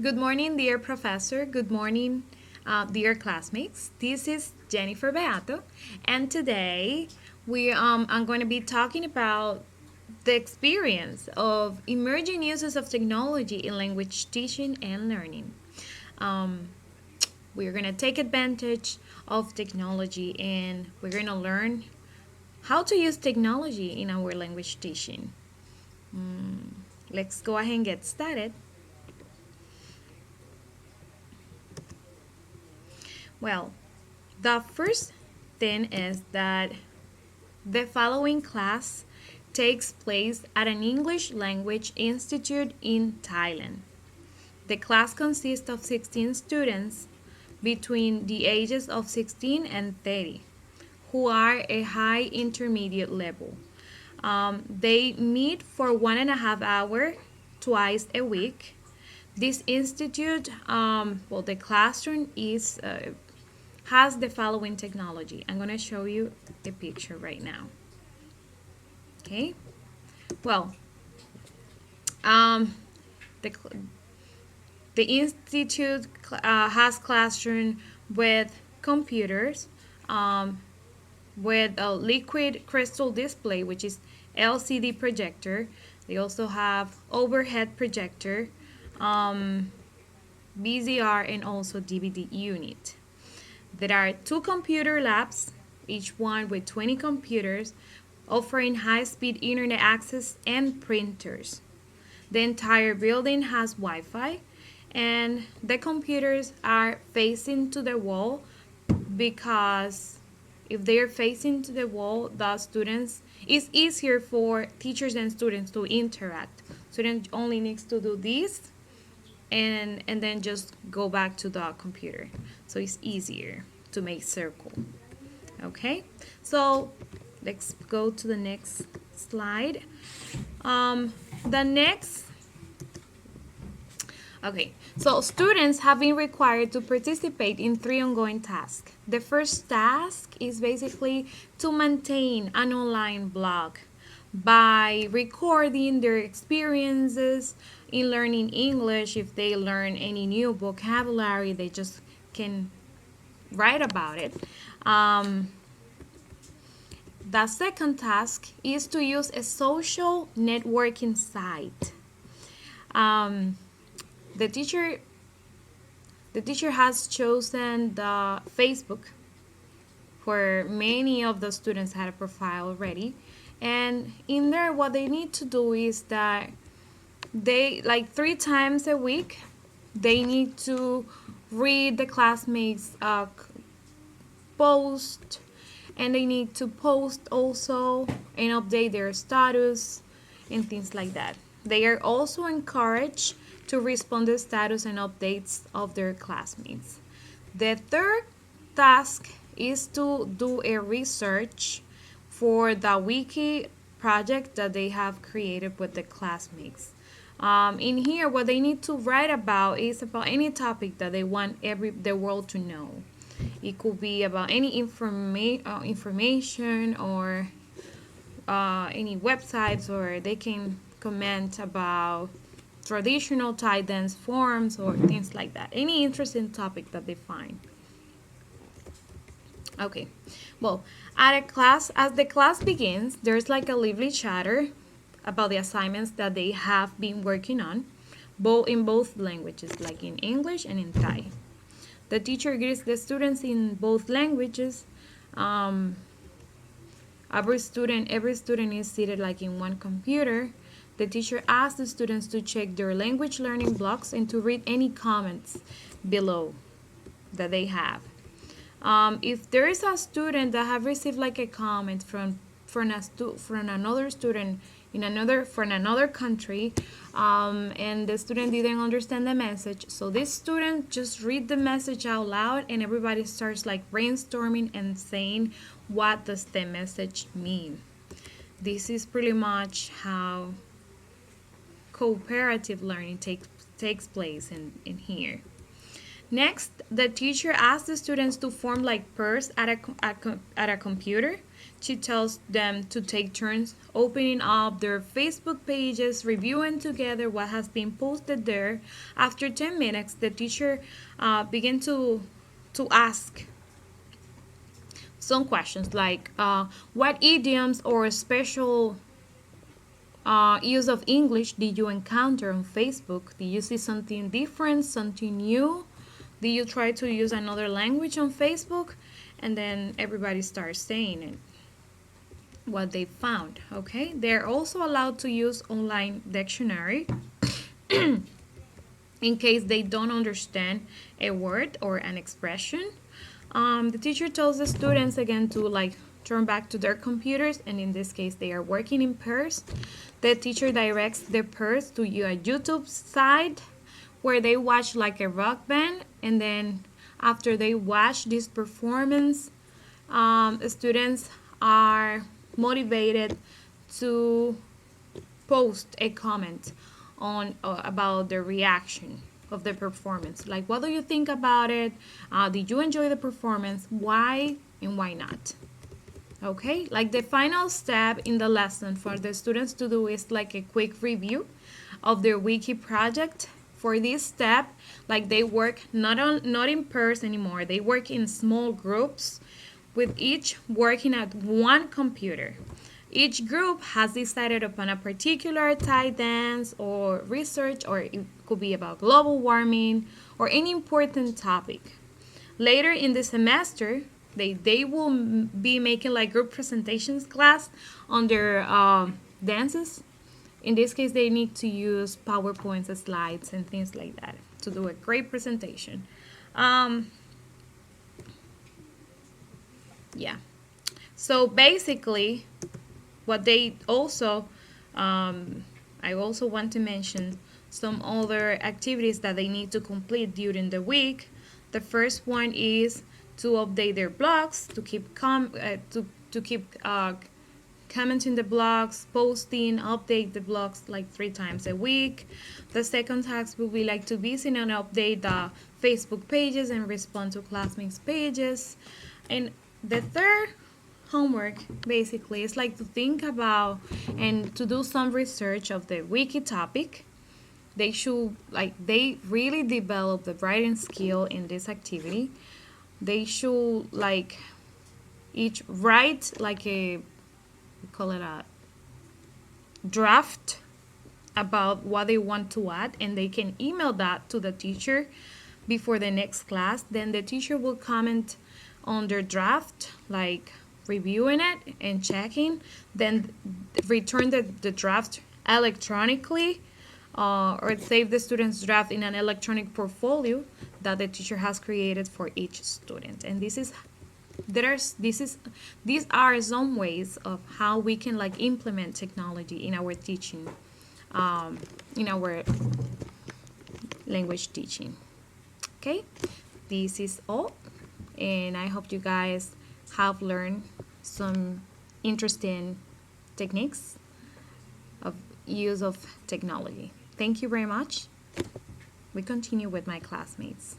Good morning, dear professor. Good morning, dear classmates. This is Jennifer Beato, and today I'm going to be talking about the experience of emerging uses of technology in language teaching and learning. Um, we're going to take advantage of technology and we're going to learn how to use technology in our language teaching. Let's go ahead and get started. Well, the first thing is that the following class takes place at an English language institute in Thailand. The class consists of 16 students between the ages of 16 and 30 who are a high intermediate level. They meet for 1.5 hours twice a week. This institute, the classroom has the following technology. I'm going to show you a picture right now. Okay. Well, um, the the institute has classroom with computers, with a liquid crystal display, which is LCD projector. They also have overhead projector, VCR, and also DVD unit. There are 2 computer labs, each one with 20 computers, offering high-speed internet access and printers. The entire building has Wi-Fi, and the computers are facing to the wall because if they are facing to the wall, the students, it's easier for teachers and students to interact. Student only needs to do this and then just go back to the computer. So it's easier to make circle. Okay, so let's go to the next slide. The next Okay, so students have been required to participate in 3 ongoing tasks. The first task is basically to maintain an online blog by recording their experiences in learning English. If they learn any new vocabulary, they just can write about it. The second task is to use a social networking site. Um, the teacher has chosen the Facebook, where many of the students had a profile already, and in there what they need to do is that they, like 3 times a week, they need to read the classmates post, and they need to post also and update their status and things like that. They are also encouraged to respond to status and updates of their classmates. The third task is to do a research for the wiki project that they have created with the classmates. In here, what they need to write about is about any topic that they want the world to know. It could be about any information or any websites, or they can comment about traditional Thai dance forms or things like that. Any interesting topic that they find. Okay, well, as the class begins, there's like a lively chatter about the assignments that they have been working on, both in both languages, like in English and in Thai. The teacher greets the students in both languages. Every student is seated like in one computer. The teacher asks the students to check their language learning blocks and to read any comments below that they have. If there is a student that have received like a comment from another student from another country, and the student didn't understand the message, so this student just read the message out loud, and everybody starts like brainstorming and saying what does the message mean. This is pretty much how cooperative learning takes place in here. Next, the teacher asks the students to form like pairs at a computer. She tells them to take turns opening up their Facebook pages, reviewing together what has been posted there. After 10 minutes, the teacher begin to ask some questions like what idioms or special use of English did you encounter on Facebook? Did you see something different, something new? Did you try to use another language on Facebook? And then everybody starts saying it, what they found. Okay, they're also allowed to use online dictionary in case they don't understand a word or an expression. The teacher tells the students again to like turn back to their computers, and in this case they are working in pairs. The teacher directs the pairs to a YouTube site where they watch like a rock band, and then after they watch this performance, the students are motivated to post a comment on about the reaction of the performance. Like, what do you think about it? Did you enjoy the performance? Why and why not? Okay, like the final step in the lesson for the students to do is like a quick review of their wiki project. For this step, like they work not in pairs anymore. They work in small groups with each working at one computer. Each group has decided upon a particular dance or research, or it could be about global warming or any important topic. Later in the semester, they will be making like group presentations class on their dances. In this case, they need to use PowerPoints, slides, and things like that to do a great presentation. Yeah. So basically, what they also, I also want to mention some other activities that they need to complete during the week. The first one is to update their blogs, to keep commenting the blogs, posting, update the blogs like 3 times a week. The second task will be like to visit and update the Facebook pages and respond to classmates' pages. And the third homework basically is like to think about and to do some research of the wiki topic. They should they really develop the writing skill in this activity. They should like each write like we call it a draft about what they want to add, and they can email that to the teacher before the next class. Then the teacher will comment on their draft, like reviewing it and checking, then return the draft electronically, or save the student's draft in an electronic portfolio that the teacher has created for each student. And these are some ways of how we can like implement technology in our teaching, in our language teaching. Okay, this is all, and I hope you guys have learned some interesting techniques of use of technology. Thank you very much. We continue with my classmates.